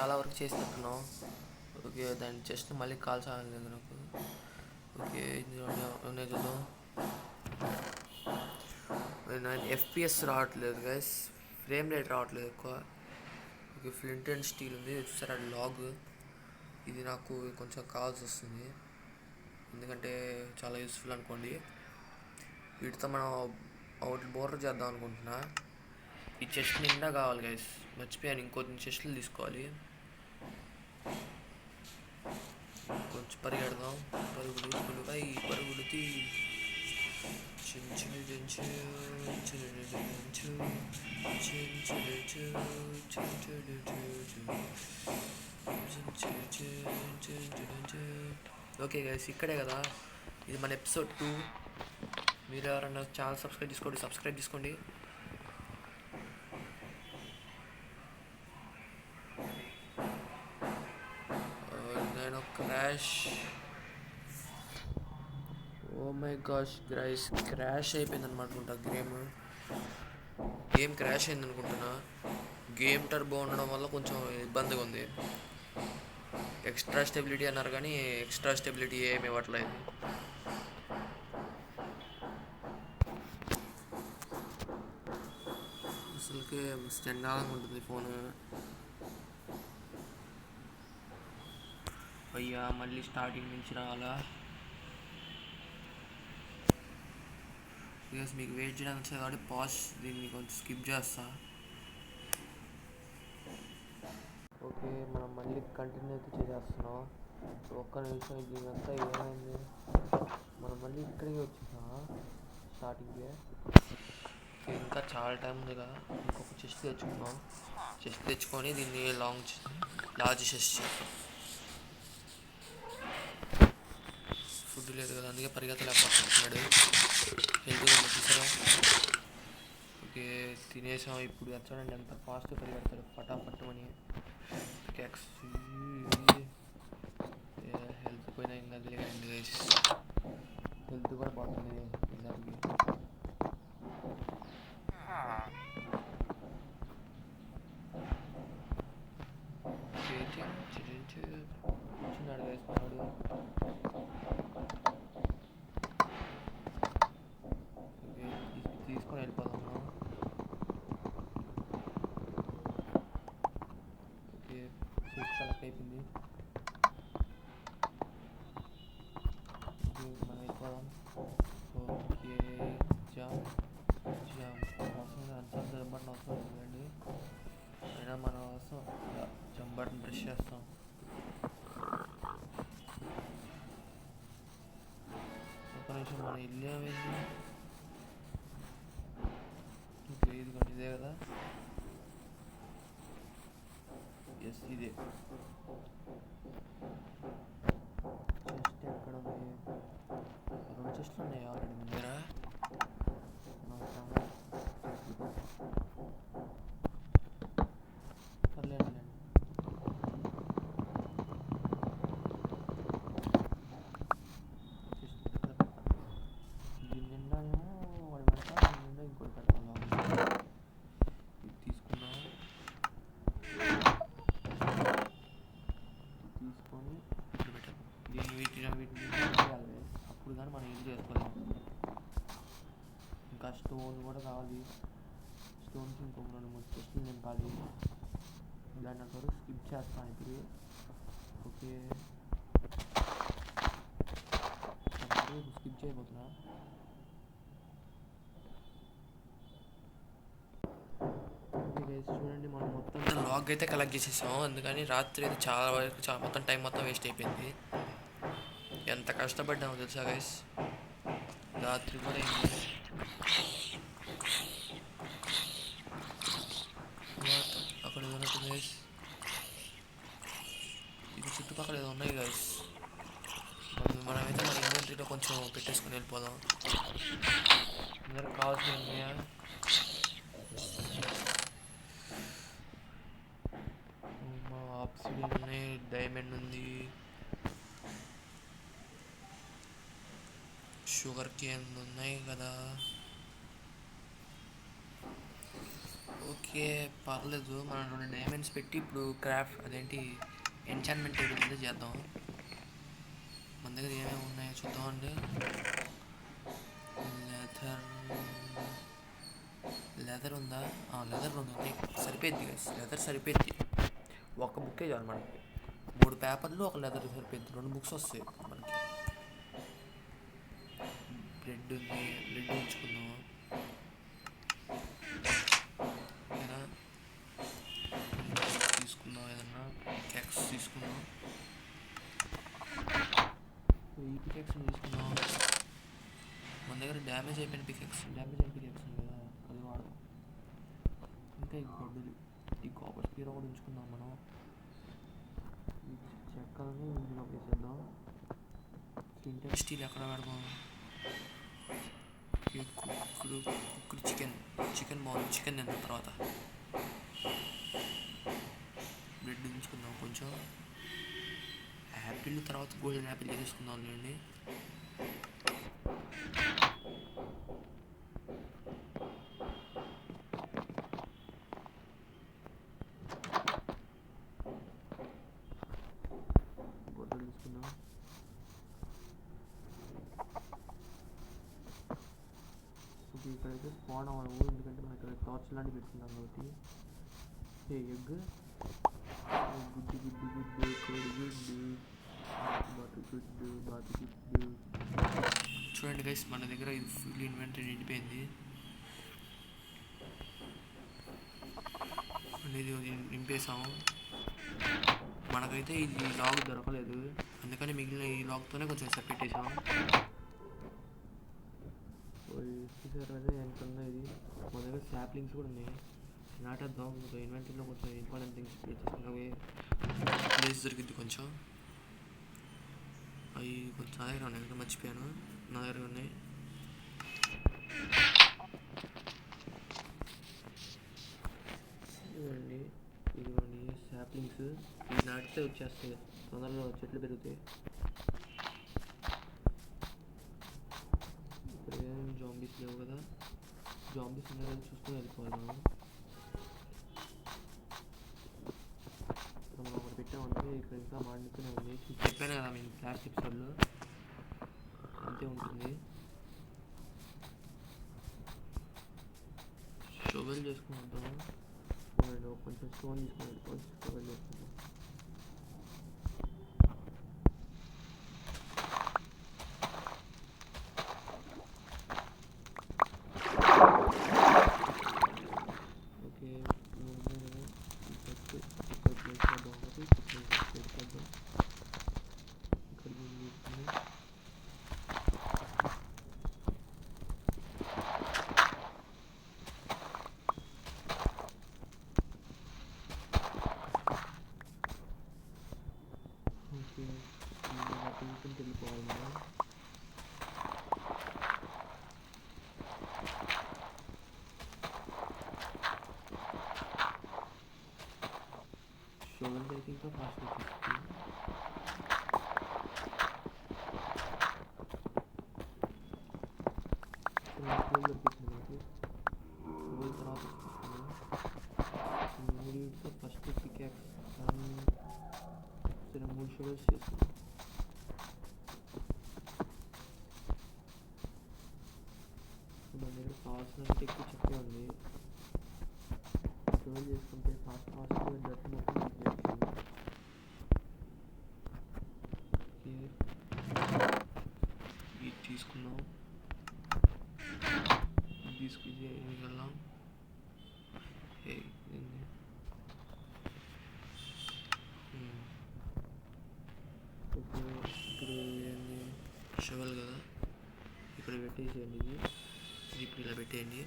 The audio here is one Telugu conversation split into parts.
చాలా వరకు చేసినట్టున్నాం. ఓకే, దాన్ని జస్ట్ మళ్ళీ కాల్ చాలేదు నాకు. ఓకే, ఉన్నాయి చూద్దాం. నేను ఎఫ్పిఎస్ రావట్లేదు గైస్, ఫ్రేమ్ రేట్ రావట్లేదు ఎక్కువ. ఓకే, ఫ్లింట్ అండ్ స్టీల్ ఉంది చూసారా, లాగ్. ఇది నాకు కొంచెం కావాల్సి వస్తుంది, ఎందుకంటే చాలా యూస్ఫుల్ అనుకోండి. వీటితో మనం అవుట్ బోర్డర్ చేద్దాం అనుకుంటున్నా. ఈ చెస్ట్ నిండా కావాలి గైస్, మర్చిపోయాను. ఇంకొన్ని చెస్ట్లు తీసుకోవాలి. కొంచెం పరిగెడదాం. పరుగులు పరుగుపై పరుగులుతి ఓకే గైస్, ఇక్కడే కదా ఇది మన ఎపిసోడ్ 2. మీరు ఎవరన్నా ఛానల్ సబ్స్క్రైబ్ చేసుకోండి. నేను crash, oh my gosh guys, crash అయిపోయింది అనమాట. గేమ్ క్రాష్ అయింది అనుకుంటున్నా. గేమ్ టర్బో ఉండడం వల్ల కొంచెం ఇబ్బందిగా ఉంది. ఎక్స్ట్రా స్టెబిలిటీ అన్నారు కానీ ఎక్స్ట్రా స్టెబిలిటీ ఏమి ఇవ్వట్లేదు. అసలుకి చండాలంగా ఉంటుంది ఫోను. అయ్యా, మళ్ళీ స్టార్టింగ్ నుంచి రావాలా? బికాస్ మీకు వెయిట్ చేయడానికి వచ్చేది కాబట్టి పాజ్ దీన్ని కొంచెం స్కిప్ చేస్తా. ఓకే, మనం మళ్ళీ కంటిన్యూ అయితే చేసేస్తున్నాం. ఒక్క నిమిషం, దీనికంతా ఏమైంది? మనం మళ్ళీ ఇక్కడికి వచ్చినా స్టార్టింగ్కి. ఇంకా చాలా టైం ఉందిగా, ఇంకొక చెస్ట్ తెచ్చుకున్నాం. చెస్ట్ తెచ్చుకొని దీన్ని లార్జ్ చెస్ట్ చేద్దాం. ఫుడ్ లేదు కదా, అందుకే పరిగెత్తలేకపోతున్నాడు. హెల్త్గా చూసారా. ఓకే, తినేసాం. ఇప్పుడు చూడండి ఎంత ఫాస్ట్గా పరిగెడతాడు, ఫటాఫట్ అని. హెల్త్ పోయినా ఇంకా తెలియదండి గైస్, హెల్త్ కూడా పోతుంది ఈసారికి. కూర్చున్నాడు గైస్ మనోడు. ఓకే, తీసుకొని వెళ్ళిపోదాం మనం. ఓకే, స్విచ్ కలెక్ట్ అయిపోయింది. మనం వెళ్ళిపోదాం. ఓకే, జామ్ అవసరం అన్సబ్ బటన్ అవసరం లేదండి, అయినా మన అవసరం జంప్ బటన్ ప్రెస్ చేస్తాం. ఒక నిమిషం, మన ఇల్లు ఏమైంది? ఓకే, ఇదిగోండి, ఇదే కదా. ఎస్, ఇదే. చెస్ట్ ఎక్కడ ఉంది? 2 చెస్ట్లు ఉన్నాయి ఆల్రెడీ మన దగ్గర. పర్లేదులేండి. దీని నిండా ఏమో వాడి పెడతా, దీని నిండా ఇంకోటి పెట్టాలి. ఇది తీసుకున్నాం. తీసుకొని ఇప్పుడు పెట్టాం. వీటిని చేయాలి, అప్పుడు కానీ మనం ఇది చేసుకోలేము. ఇంకా స్టోన్ కూడా కావాలి. స్టోన్స్ ఇంకొక 2-3 చెస్ట్లు నింపాలి. దాన్ని అంతవరకు స్కిప్ చేస్తాను ఇప్పుడు. ఓకే, స్కిప్ చేయబోతున్నా. ఓకే గైస్, చూడండి మనం మొత్తం లాగ్ అయితే కలెక్ట్ చేసేసాం. అందుకని రాత్రి అయితే చాలా వరకు మొత్తం టైం మొత్తం వేస్ట్ అయిపోయింది. ఎంత కష్టపడ్డామో తెలుసా గైస్, రాత్రి కూడా అయింది. అక్కడ ఉన్నట్టుంది గైస్, ఇది చుట్టుపక్కల ఏదో ఉన్నాయి గైస్. మనమైతే మన ఇన్వెంటరీలో కొంచెం పెట్టేసుకుని వెళ్ళిపోదాం. అందరికి కావాల్సినవి ఉన్నాయా? ఆప్సిడియన్ ఉన్నాయి, డైమండ్ ఉంది, షుగర్ కేన్ ఉన్నాయి కదా. ఓకే, పర్లేదు. మనం 2 డైమండ్స్ పెట్టి ఇప్పుడు క్రాఫ్ట్ అదేంటి ఎంచాన్మెంట్ టేబుల్ అయితే చేద్దాం. మన దగ్గర ఏమేమి ఉన్నాయో చూద్దామండి. లెదర్ లెదర్ ఉందా? లెదర్ ఉంది. సరిపోద్ది గైస్, లెదర్ సరిపోద్ది. ఒక బుక్కే చాలు మనకి. 3 పేపర్లు ఒక లెదర్ సరిపోద్ది. 2 బుక్స్ వస్తాయి మనకి. బ్రెడ్ ఉంది, బ్రెడ్ ఉంచుకుందాం. ఓకేనా, తీసుకుందాం. ఏదన్నా కేక్స్ తీసుకుందాం. ఈ పికెక్స్ తీసుకుందాం. మన దగ్గర డ్యామేజ్ అయిన పికెక్స్ ఉంది కదా, అది వాడదాం. ఇంకా ఈ గొడ్డలు, ఈ కాపర్ స్పీర్ కూడా ఉంచుకుందాం మనం. ఈ చెక్కలని ఇందులో వేసేద్దాం. ఫ్లింట్ స్టీల్ ఎక్కడ పెడదాం? కుక్కుడు చికెన్ బాగుంది. చికెన్ తిన్న తర్వాత బ్రెడ్ ఉంచుకుందాం. కొంచెం యాపిల్ తర్వాత గోల్డెన్ యాపిల్ తీసుకుందాం లేండి. గొడ్డలు తీసుకుందాం. ఓకే, ఇక్కడైతే స్పాన్ అవ్వవు ఎందుకంటే మనం ఇక్కడ టార్చ్ లాంటివి పెట్టుకున్నాం కాబట్టి. ఎగ్ గుడ్డు గుడ్డు గుడ్డు కోడి గుడ్డు బాతు గుడ్డు. చూడండి గైస్, మన దగ్గర ఇది ఫుల్ ఇన్వెంటరీ నిండిపోయింది. అనేది నింపేసాము. మనకైతే ఇది లాగ్ దొరకలేదు, అందుకని మిగిలిన ఈ లాగ్తోనే కొంచెం పెట్టేసాం. చూసారు అదే ఎంత ఉందో ఇది. మన దగ్గర శాప్లింగ్స్ కూడా ఉన్నాయి, నాటేద్దాం. కొంచెం ఇన్వెంటరీలో కొంచెం ఇంపార్టెంట్ థింగ్స్ చేసుకున్నవి ప్లేస్ దొరికింది కొంచెం. అవి కొంచెం నా దగ్గర ఉన్నాయి, మర్చిపోయాను. నా దగ్గర ఉన్నాయి. ఇదిగోండి శాప్లింగ్స్. ఇవి నాటితే వచ్చేస్తాయి, తొందరలో చెట్లు పెరుగుతాయి. ఇప్పుడు ఏం జాంబీస్ లేవు కదా, జాంబీస్ ఉన్నాయో చూసుకొని వెళ్ళిపోవాలి మనం. మనం ఒకటి పెట్టామంటే ఇక్కడ ఇంకా మాడితూనే ఉంది. చెప్పాను కదా మేము లాస్ట్ ఎపిసోడ్లో, అంతే ఉంటుంది. షోవెల్ చేసుకుని వద్దాం. కొంచెం స్టోన్ తీసుకుని షోవెల్ చేసుకుంటాం. వెళ్ళిపోవాలి మనం. షోవెల్ అయితే ఇంకా ఫాస్ట్ వచ్చేస్తుంది. దొరికింది మనకి. షోవెల్ తర్వాత మూడింటితో ఫస్ట్ పికాక్స్ సరే 3 షోవెల్స్ చేసుకున్నాం. మన దగ్గర కావాల్సినంత ఎక్కువ చెక్కే ఉంది. షోవెల్ చేసుకుంటే ఫాస్ట్గా డస్ట్ మొత్తం ఇది తీసుకున్నాం. తీసుకుని వెళ్ళాం. ఇప్పుడు ఏంది షవల్ కదా, ఇక్కడ పెట్టేసేయండి. ఇది ఇప్పుడు ఇలా పెట్టేయండి.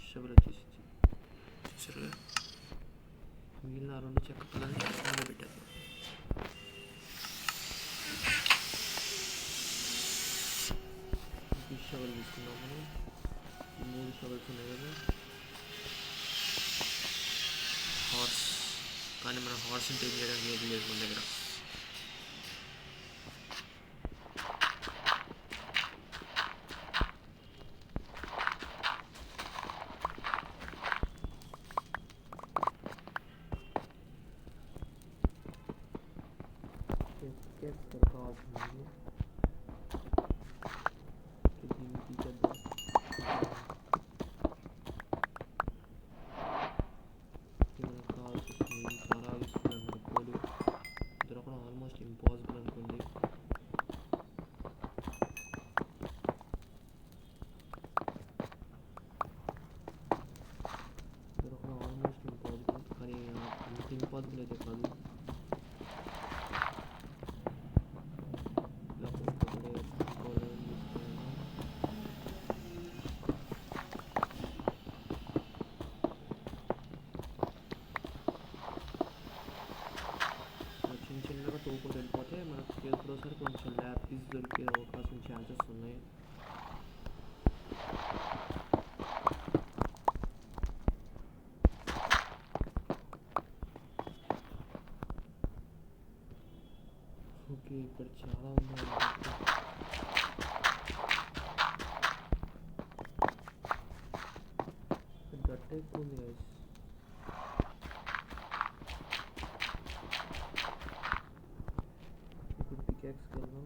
షవల్ వచ్చేసి చూసారుగా, మిగిలిన 2 చెక్క పిల్లల్ని ఇందులో పెట్టేద్దాం. షవల్ తీసుకున్నాం మనం. 3 షవల్స్ ఉన్నాయి కదా. హార్స్, కానీ మనం హార్స్ని టేక్ చేయడానికి ఏది లేదు మన దగ్గర. పికెక్స్ కావాల్సింది. దీన్ని తీసేద్దాం. మనకు కావాల్సి వస్తుంది. చాలా యూస్ఫుల్ అనమాట కోలు దొరకడం ఆల్మోస్ట్ ఇంపాసిబుల్ అనుకోండి. దొరకడం ఆల్మోస్ట్ ఇంపాసిబుల్, కానీ అంత ఇంపాసిబుల్ అయితే కాదు. చిన్నగా తోపుకుంటూ వెళ్ళిపోతే మనకి ఎప్పుడోసారి కొంచెం ల్యాపిస్ దొరికే అవకాశం ఛాన్సెస్ ఉన్నాయి. ఓకే, ఇక్కడ చాలా ఉన్నాయి. గట్ట ఎక్కువ ఉంది గైస్. ఇప్పుడు పికాక్స్కి వెళ్దాం.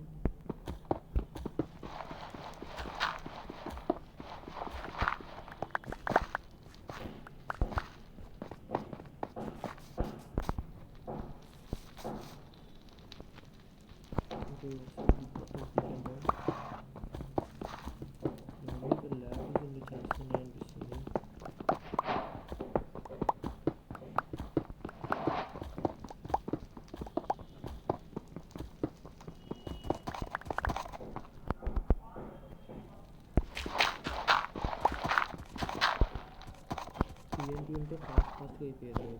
టీఎన్టీ ఉంటే ఫాస్ట్గా అయిపోయారు.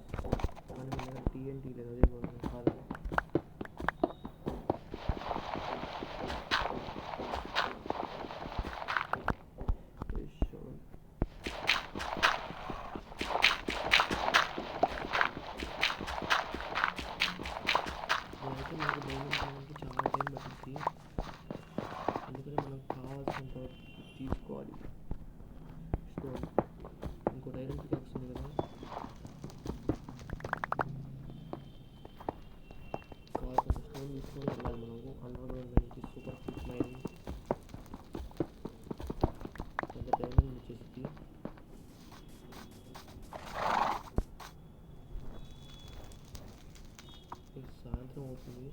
మన మీద టీఎన్టీ లేదు, అదే కాదు. అయితే మనకు డైమండ్ కావడానికి చాలా టైం పడుతుంది. అందుకని మనకు కావాల్సినంత తీసుకోవాలి. స్టోన్ ఇంకో ఐరన్ పికాక్స్ ఉంది కదా, కావాల్సినంత స్టోన్ తీసుకొని వెళ్ళాలి మనకు అండర్ గ్రౌండ్ నుంచి. సూపర్ క్విక్ మైనింగ్ కొంత డైమండ్ వచ్చేసి సాయంత్రం అవుతుంది.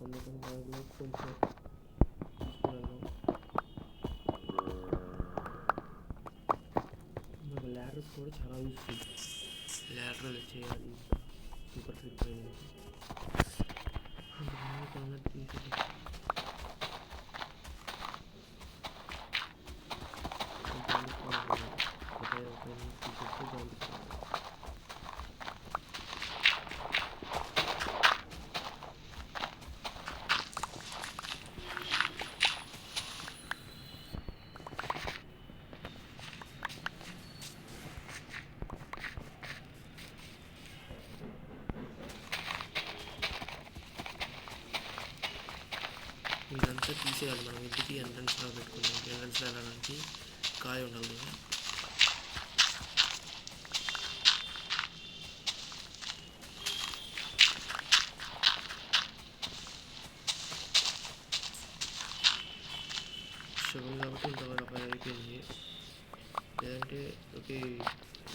అందుకని దానిలో కొంచెం తీసుకున్నాను. మనకు ల్యాడర్స్ కూడా చాలా యూస్ఫుల్. ల్యాడర్ చేయాలి సూపర్ క్విక్ మైనింగ్. తీసేది ఇదంతా తీసేయాలి. మనం ఇంటికి ఎంట్రన్స్లో పెట్టుకున్నాం. ఎంట్రన్స్లో వెళ్ళడానికి కాయ ఉండాలి కదా. షుగర్ కాబట్టి ఇంతవరకు అయిపోయింది. లేదంటే ఓకే,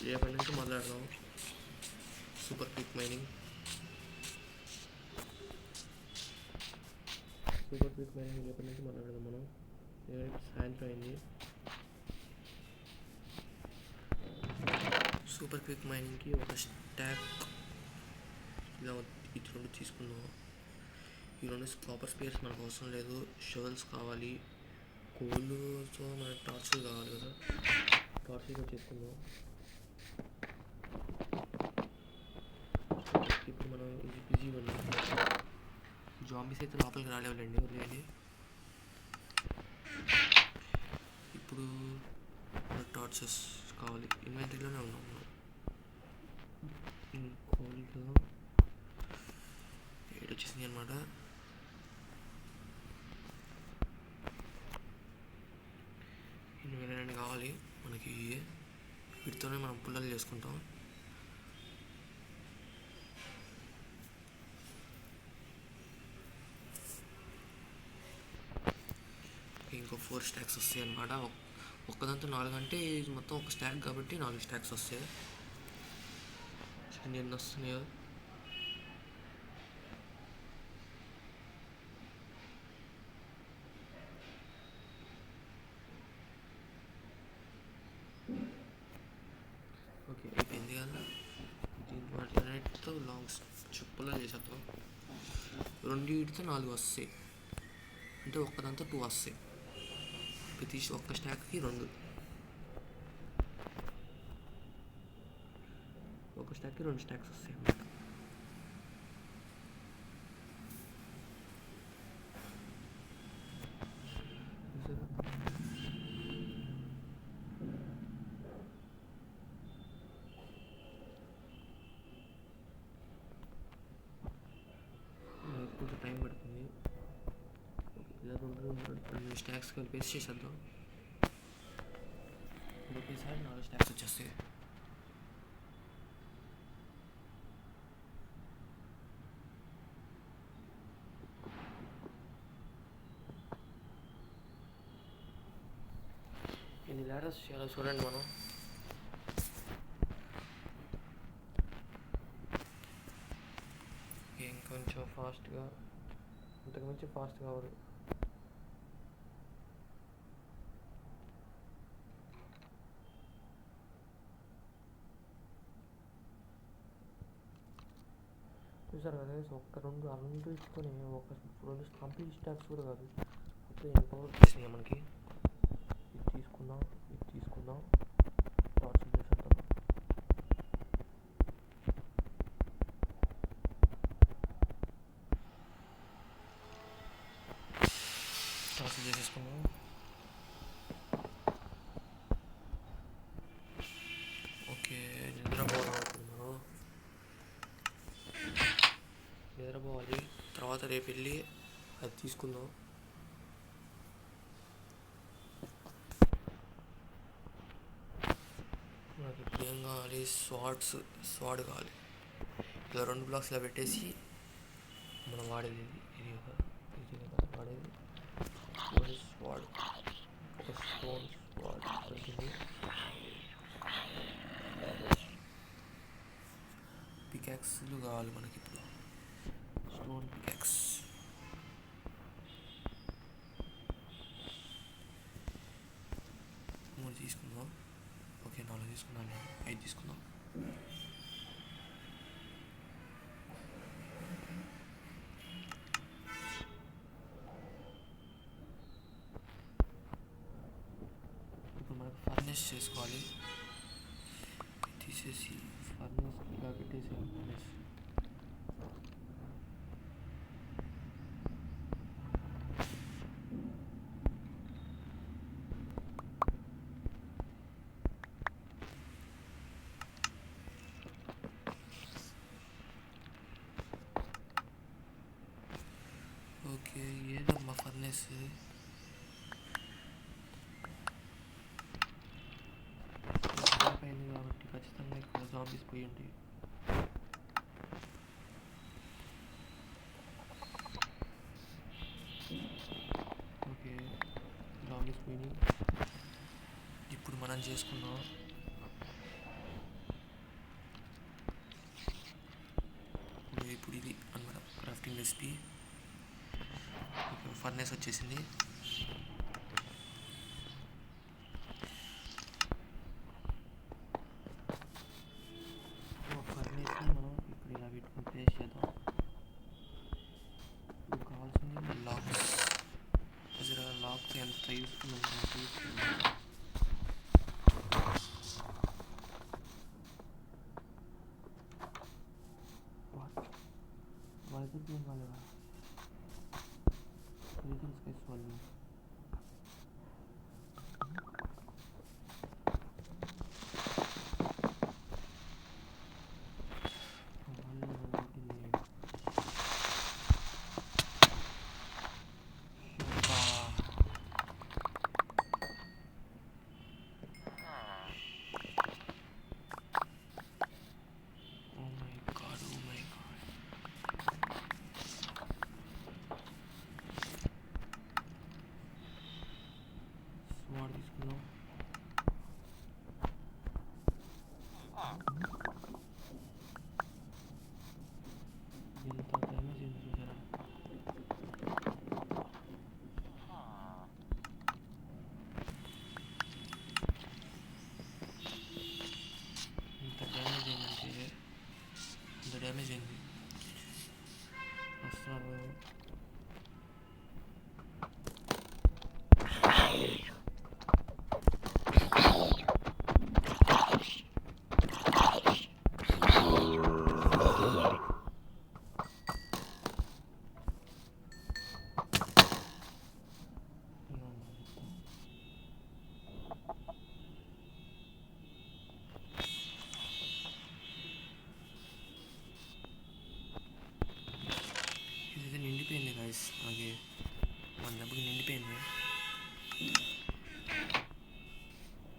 రేపటి నుంచి మొదలెడదాం super quick mining. Super quick mining రేపటి నుంచి మొదలెడదాం మనం. సాయంత్రం అయింది. సూపర్ క్విక్ మైనింగ్కి ఒక స్టాక్ ఇలా ఈ రెండు తీసుకుందాం. ఈ రెండు కాపర్ స్పేర్స్ మనకు అవసరం లేదు. షవల్స్ కావాలి, కోళ్ళతో మనకు టార్చ్లు కావాలి కదా, టార్చ్లు కూడా చేసుకుందాం. ఇప్పుడు మనం ఇది బిజీగా ఉన్నాం. జాంబీస్ అయితే లోపలికి రాలేవాలండి, వదిలేయండి. ఇప్పుడు టార్చెస్ కావాలి. ఇన్వెంటరీలోనే ఉన్నాం మనం. కోల్డ్లో 7 వచ్చేసింది అనమాట. ఇన్వెంటరీ కావాలి మనకి. వీటితోనే మనం పుల్లలు చేసుకుంటాం. ఇంకో 4 స్టాక్స్ వస్తాయి అన్నమాట. ఒక్కదంతా 4 అంటే ఇది మొత్తం ఒక స్టాక్ కాబట్టి 4 స్టాక్స్ వస్తాయి. ఎన్ని వస్తున్నాయో ఓకే అయిపోయింది కదా. దీంతో లాంగ్స్ చెప్పులా చేసేద్దాం. 2 వీటితో 4 వస్తాయి అంటే ఒక్కదంతా 2 వస్తాయి. ప్రతి ఒక్క స్టాక్కి 2, ఒక స్టాక్కి 2 స్టాక్స్ వస్తాయి అన్నమాట. కొంచెం టైం పడుతుంది. ఇలా 2 స్టాక్స్ కలిపేసి చేసేద్దాం. ఒకేసారి 4 స్టాక్స్ వచ్చేస్తాయి. ఎన్ని లాడర్స్ చేయాలో చూడండి మనం. ఇంకొంచెం ఫాస్ట్గా, ఇంతకుమించి ఫాస్ట్ కావాలి. చూసారు కదా ఒక్క 2 అన్నింటితోనే ఒక 2 కంప్లీట్ స్టాక్స్ కూడా కాదు, మొత్తం ఎంపవర్ వచ్చేసినాయి మనకి. ఇది తీసుకుందాం, ఇది తీసుకుందాం, టార్చ్ చేసేద్దాం. టార్చ్ చేసేసుకుందాం. ఓకే నిద్రపోవాలి. తర్వాత రేపు వెళ్ళి అది తీసుకుందాం. నాకు ఇప్పుడు ఏం కావాలి, స్వాడ్ కావాలి. ఇలా 2 బ్లాక్స్ ఇలా పెట్టేసి మనం వాడేది ఇది వాడేది స్వాడ్, ఒక స్టోన్ స్వాడ్ దొరికింది. పికాక్స్లు కావాలి మనకి ఇప్పుడు. స్టోన్ పికాక్స్ 3 తీసుకుందాం. ఓకే 4 తీసుకున్నాను, 5 తీసుకుందాం. ఇప్పుడు మనకు ఫర్నేస్ చేసుకోవాలి. తీసేసి ఫర్నేస్ ఇలా పెట్టేసి ఫర్నేస్ ఓకే. ఏదమ్మా ఫర్నేస్ అయిపోయింది కాబట్టి ఖచ్చితంగా ఇక్కడ జాంబీస్ పోయి ఉంటాయి. ఓకే జాంబీస్ పోయినాయి. ఇప్పుడు మనం చేసుకున్నాం. ఇప్పుడు ఇది అన్నమాట క్రాఫ్టింగ్ రెసిపీ. ఇప్పుడు ఫర్నేస్ వచ్చేసింది. ఫర్నేస్ని మనం ఇప్పుడు ఇలా పెట్టుకుని ప్లేస్ చేద్దాం. ఇప్పుడు కావాల్సింది లాక్స్. అసలు లాక్ ఎంత యూస్ఫుల్ ఉంటుంది. వాళ్ళకి వాళ్ళ స్పేస్ వాళ్ళు నిండిపోయింది గైస్. మనకి మన దెబ్బకి నిండిపోయింది.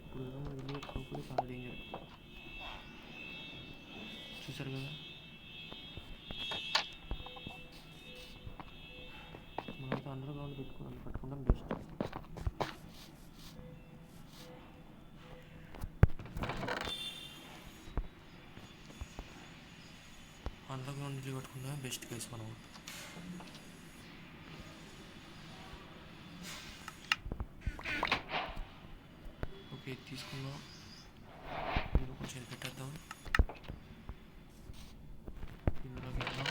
ఇప్పుడు మనం ఇల్లు కట్టుకోకపోతే చాలా డేంజర్. చూసారు కదా, మనమైతే అండర్ గ్రౌండ్ కట్టుకుంటాం బెస్ట్. అండర్ గ్రౌండ్ ఇల్లు కట్టుకుంటాం బెస్ట్ గైస్. మనం ఓకే తీసుకుందాం. ఇందులో కొంచెం పెట్టేద్దాం. ఇందులో పెట్టాం.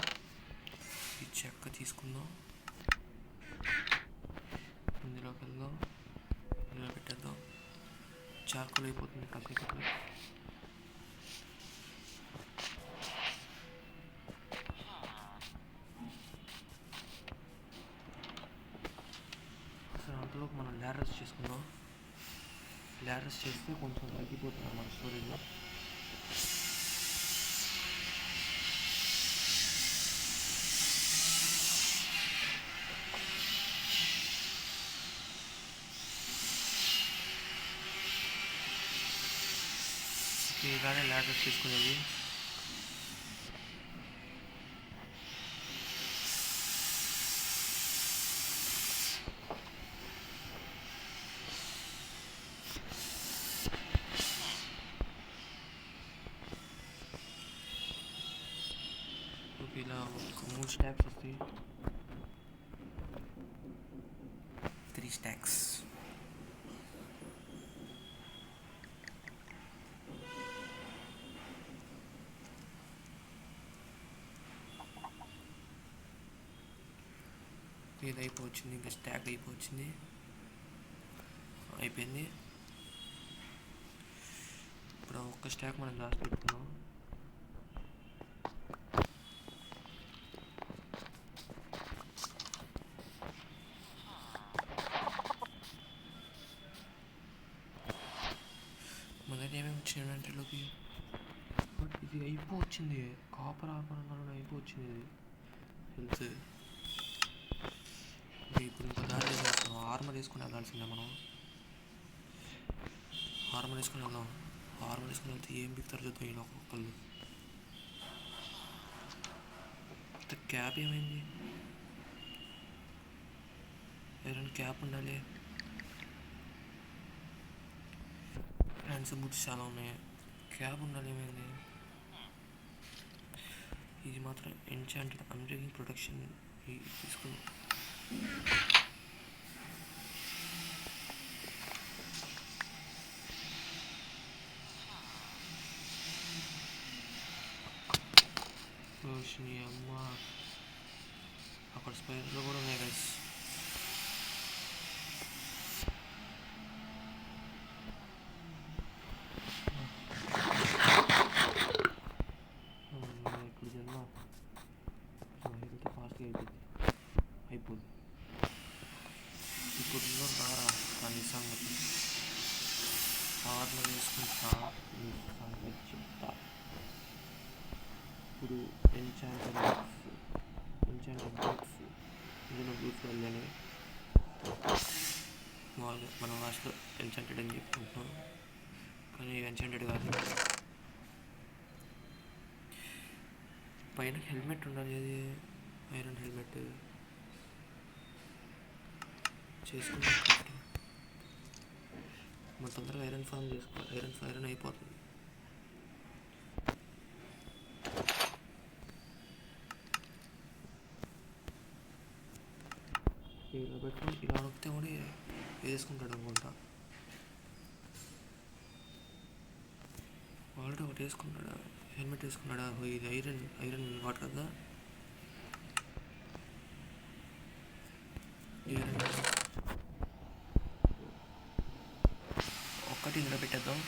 ఈ చెక్క తీసుకుందాం. ఇందులోకి వెళ్దాం. ఇందులో పెట్టేద్దాం. చార్కోల్ అయిపోతుంది కాసేపట్లో. అసలు అంతలోకి మనం ల్యాడర్స్ చేసుకుందాం. ల్యాడర్స్ చేస్తే కొంచెం తగ్గిపోతుంది మన స్టోరేజ్. ఇలానే ల్యాడర్స్ చేసుకునేది. ఇలా ఒక 3 స్టాక్స్ వస్తాయి. 3 స్టాక్స్. ఇది అయిపోవచ్చింది. ఇంకా స్టాక్ అయిపోవచ్చింది. అయిపోయింది. ఇప్పుడు ఒక్క స్టాక్ మనం దాచి పెట్టుకున్నాం. మొదటి ఏమేమి వచ్చినాయి ఇంటర్లోకి. బట్ ఇది అయిపోవచ్చింది. కాపర్ ఆపరంగా అయిపోవచ్చింది ఇది హెల్త్. ఇప్పుడు ఇంకో దారి వేసుకున్నాం. ఆర్మర్ వేసుకుని వెళ్ళాల్సిందే మనం. ఆర్మర్ వేసుకుని వెళ్దాం. ఆర్మర్ వేసుకుని వెళ్తే ఏం బిక్తారు చూద్దాం. ఇలా ఒక్కొక్కళ్ళు. క్యాప్ ఏమైంది? ఐరన్ క్యాప్ ఉండాలి. హ్యాండ్స్ బూట్స్ చాలా ఉన్నాయి. క్యాప్ ఉండాలి. ఏమైంది? ఇది మాత్రం ఎన్చాంటెడ్ అన్బ్రేకింగ్ ప్రొటెక్షన్ తీసుకున్నాం. రోషిని అమ్మ, అక్కడ స్పైడర్లు కూడా ఉన్నాయి గైస్. ఇప్పుడు తిన్నా హెల్త్ ఫాస్ట్గా అయిపోద్ది. ఇప్పుడు రారా కానీ సంగతి ఆర్మర్ వేసుకుంటా. సంగతి చెప్తా. ఇప్పుడు ఎన్చాంటెడ్ బూట్స్. ఇందులో బూట్స్ వెళ్ళని మామూలుగా మనం లాస్ట్లో ఎన్చాంటెడ్ అని చెప్పుకుంటున్నాం, కానీ ఎన్చాంటెడ్ కాదు. పైన హెల్మెట్ ఉండాలి. అది ఐరన్ హెల్మెట్ చేసుకుంటాం. మన తొందరగా ఐరన్ ఫామ్ చేసుకోవాలి. ఐరన్ అయిపోతుంది. ఇలా పెట్టుకుని ఇలా నొక్కితే కూడా వేసుకుంటాడు అనుకుంటా. ఆల్రెడీ ఒకటి వేసుకున్నాడా, హెల్మెట్ వేసుకున్నాడా? ఇది ఐరన్ వాట్ కదా. ఒక్కటి ఇందులో పెట్టేద్దాం.